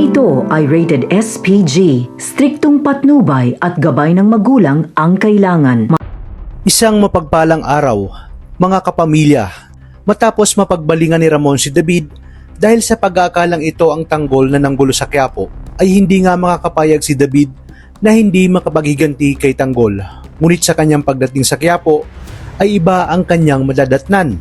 Ito ay rated SPG, striktong patnubay at gabay ng magulang ang kailangan. Isang mapagpalang araw, mga kapamilya, matapos mapagbalingan ni Ramon si David dahil sa pag-aakalang ito ang tanggol na nanggulo sa Quiapo, ay hindi nga makakapayag si David na hindi makapaghiganti kay Tanggol. Ngunit sa kanyang pagdating sa Quiapo ay iba ang kanyang madadatnan.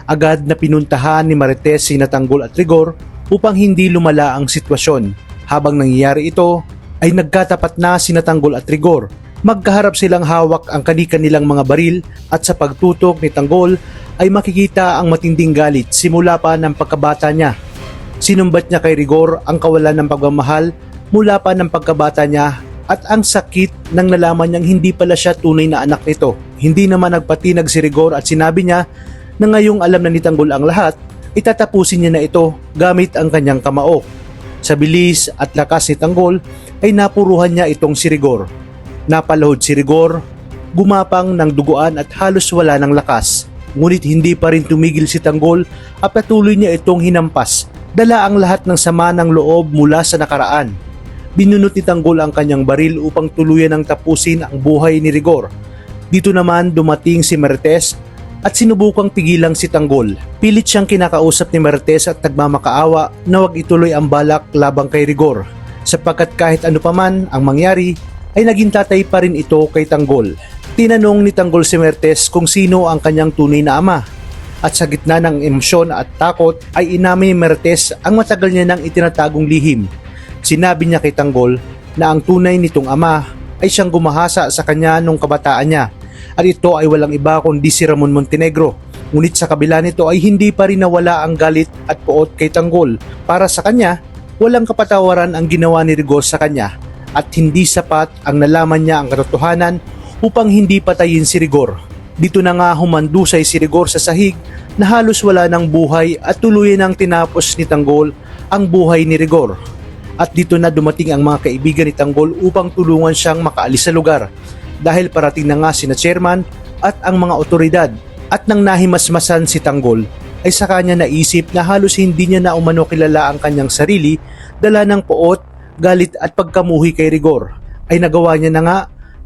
Agad na pinuntahan ni Marites sina Tanggol at Rigor upang hindi lumala ang sitwasyon. Habang nangyayari ito ay nagkatapat na sina Tanggol at Rigor. Magkaharap silang hawak ang kani-kanilang mga baril at sa pagtutok ni Tanggol ay makikita ang matinding galit simula pa ng pagkabata niya. Sinumbat niya kay Rigor ang kawalan ng pagmamahal mula pa ng pagkabata niya at ang sakit nang nalaman niyang hindi pala siya tunay na anak nito. Hindi naman nagpatinag si Rigor at sinabi niya na ngayong alam na ni Tanggol ang lahat, itatapusin niya na ito gamit ang kanyang kamao. Sa bilis at lakas ni Tanggol ay napuruhan niya itong si Rigor. Napalahod si Rigor, gumapang ng duguan at halos wala ng lakas. Ngunit hindi pa rin tumigil si Tanggol at patuloy niya itong hinampas. Dala ang lahat ng sama ng loob mula sa nakaraan. Binunot ni Tanggol ang kanyang baril upang tuluyan ng tapusin ang buhay ni Rigor. Dito naman dumating si Marites at sinubukang pigilang si Tanggol. Pilit siyang kinakausap ni Marites at nagmamakaawa na wag ituloy ang balak labang kay Rigor, sapagkat kahit ano paman ang mangyari ay naging tatay pa rin ito kay Tanggol. Tinanong ni Tanggol si Marites kung sino ang kanyang tunay na ama, at sa gitna ng emosyon at takot ay inamin ni Marites ang matagal niya nang itinatagong lihim. Sinabi niya kay Tanggol na ang tunay nitong ama ay siyang gumahasa sa kanya nung kabataan niya, at ito ay walang iba kundi si Ramon Montenegro. Ngunit sa kabila nito ay hindi pa rin nawala ang galit at puot kay Tanggol. Para sa kanya, walang kapatawaran ang ginawa ni Rigor sa kanya at hindi sapat ang nalaman niya ang katotohanan upang hindi patayin si Rigor. Dito na nga humandusay si Rigor sa sahig na halos wala ng buhay at tuluyan ang tinapos ni Tanggol ang buhay ni Rigor. At dito na dumating ang mga kaibigan ni Tanggol upang tulungan siyang makaalis sa lugar. Dahil parating na nga sina chairman at ang mga otoridad, at nang nahimasmasan si Tanggol ay sa kanya naisip na halos hindi niya na umano kilala ang kanyang sarili, dala ng poot, galit at pagkamuhi kay Rigor ay nagawa niya na nga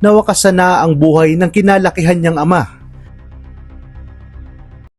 na wakasan na ang buhay ng kinalakihan niyang ama.